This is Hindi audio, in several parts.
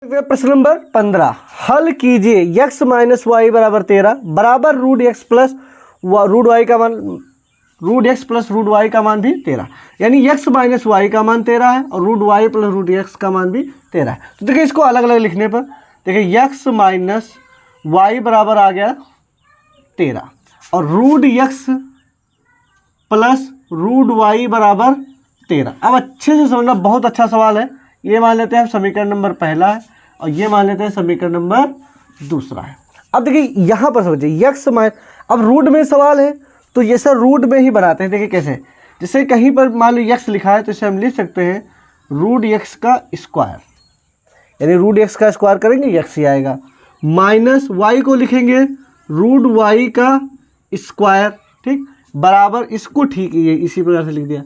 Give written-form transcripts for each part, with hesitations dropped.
प्रश्न नंबर 15 हल कीजिए x माइनस वाई बराबर 13 बराबर root x plus root y का मान root x plus root y का मान भी 13, यानी x माइनस वाई का मान 13 है और root y plus root x का मान भी 13 है। तो देखिए इसको अलग अलग लिखने पर देखिए x माइनस वाई बराबर आ गया 13 और root x plus root y बराबर 13। अब अच्छे से समझना, बहुत अच्छा सवाल है। ये मान लेते हैं समीकरण नंबर पहला है और ये मान लेते हैं समीकरण नंबर दूसरा है। अब देखिए यहाँ पर समझिए यक्स माइनस, अब रूट में सवाल है तो ये सर रूट में ही बनाते हैं। देखिए कैसे, जैसे कहीं पर मान लो यक्स लिखा है तो इसे हम लिख सकते हैं रूट यक्स का स्क्वायर, यानी रूट यक्स का स्क्वायर करेंगे यक्स ही आएगा, माइनस वाई को लिखेंगे रूट वाई का स्क्वायर, ठीक, बराबर इसको ठीक है इसी प्रकार से लिख दिया।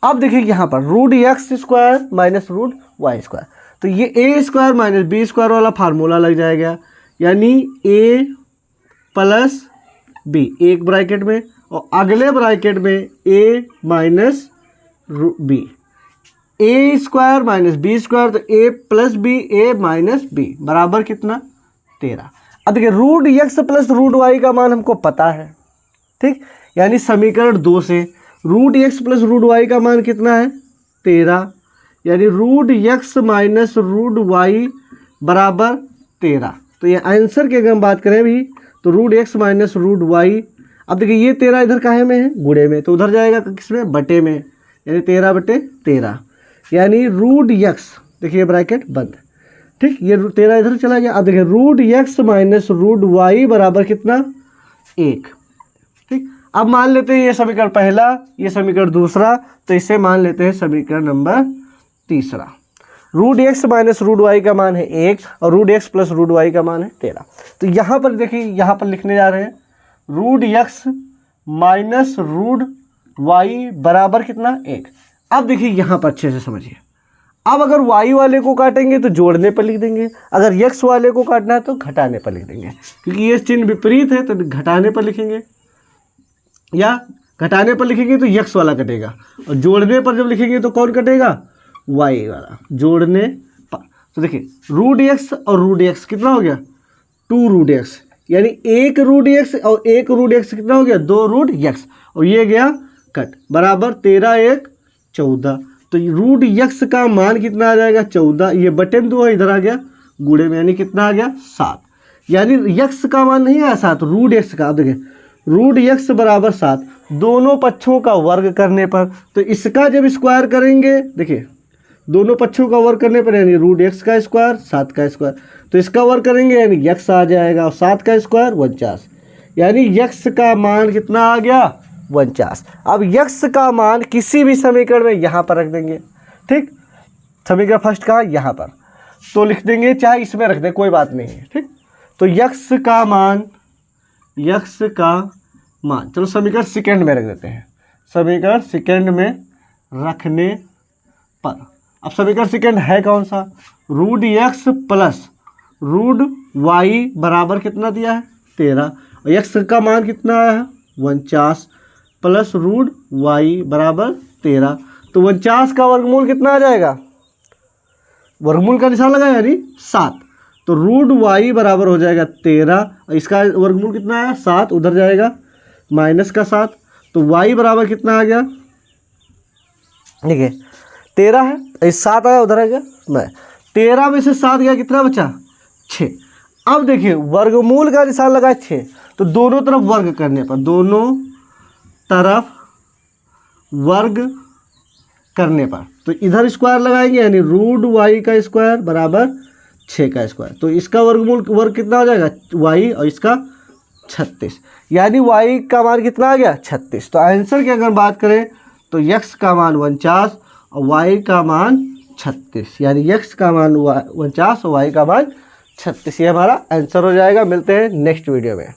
अब देखिए यहाँ पर root x square minus root y square, तो ये a square minus b square वाला फार्मूला लग जाएगा, यानी ए प्लस बी एक ब्रैकेट में और अगले ब्रैकेट में a minus b, a square minus b square, तो a plus b a minus b बराबर कितना 13। अब देखिए root x plus root y का मान हमको पता है, ठीक, यानी समीकरण 2 से root x plus root y का मान कितना है 13, यानी root x minus root y बराबर 13। तो ये आंसर की अगर हम बात करें भी तो root x minus root y, अब देखिए ये 13 इधर काहे में है गुणे में, तो उधर जाएगा किसमें बटे में, यानी 13 बटे 13, यानी रूट एक्स, देखिए ब्रैकेट बंद, ठीक, ये 13 इधर चला गया। अब देखिए root x minus root y बराबर कितना 1, ठीक। अब मान लेते हैं ये समीकरण पहला, ये समीकरण दूसरा, तो इसे मान लेते हैं समीकरण नंबर तीसरा। Root x minus root y का मान है 1 और root x plus root y का मान है 13। तो यहाँ पर देखिए, यहाँ पर लिखने जा रहे हैं root x minus root y बराबर कितना 1। अब देखिए यहाँ पर अच्छे से समझिए, अब अगर वाई वाले को काटेंगे तो जोड़ने पर लिख देंगे, अगर एक्स वाले को काटना है तो घटाने पर लिख देंगे, क्योंकि ये चिन्ह विपरीत है तो घटाने पर लिखेंगे, या घटाने पर लिखेंगे तो यक्स वाला कटेगा और जोड़ने पर जब लिखेंगे तो कौन कटेगा वाई वाला, जोड़ने पर। तो देखिए रूट एक्स और रूट एक्स कितना हो गया 2 रूट एक्स, यानी 1 रूट एक्स और 1 रूट एक्स कितना हो गया 2 रूट एक्स, और ये गया कट, बराबर 13 1 14। तो रूट एक्स का मान कितना आ जाएगा 14, ये बटे में 2 इधर आ गया गुणे में, यानी कितना आ गया 7, यानी एक्स का मान नहीं आया 7, रूट एक्स का। अब देखिए रूट एक्स बराबर 7, दोनों पक्षों का वर्ग करने पर, तो इसका जब स्क्वायर करेंगे, देखिए दोनों पक्षों का वर्ग करने पर यानी रूट एक्स का स्क्वायर 7 का स्क्वायर, तो इसका वर्ग करेंगे यानी एक्स आ जाएगा और 7 का स्क्वायर 49, यानी एक्स का मान कितना आ गया 49। अब एक्स का मान किसी भी समीकरण में यहाँ पर रख देंगे, ठीक, समीकरण फर्स्ट का यहाँ पर, तो लिख देंगे चाहे इसमें रख दें कोई बात नहीं है, ठीक। तो एक्स का मान चलो समीकरण सेकंड में रख देते हैं, समीकरण सेकंड में रखने पर, अब समीकरण सेकंड है कौन सा, root x plus root y बराबर कितना दिया है 13 और एक्स का मान कितना आया है 49 प्लस रूट वाई बराबर 13, तो 49 का वर्गमूल कितना आ जाएगा, वर्गमूल का निशान लगाया यानी 7, तो रूट वाई बराबर हो जाएगा 13 और इसका वर्गमूल कितना आया 7, उधर जाएगा माइनस का 7, तो वाई बराबर कितना आ गया, देखिए 13 है, 7 आया उधर आ गया, मैं 13 में से 7 गया कितना बचा 6। अब देखिए वर्गमूल का निशान लगा 6, तो दोनों तरफ वर्ग करने पर, दोनों तरफ वर्ग करने पर, तो इधर स्क्वायर लगाएंगे यानी रूट वाई का स्क्वायर बराबर 6 का स्क्वायर, तो इसका वर्गमूल वर्ग कितना हो जाएगा वाई और इसका 36, यानी वाई का मान कितना आ गया 36। तो आंसर की अगर बात करें तो एक्स का मान 49 और वाई का मान 36, यानी एक्स का मान 49 और वाई का मान 36, ये हमारा आंसर हो जाएगा। मिलते हैं नेक्स्ट वीडियो में।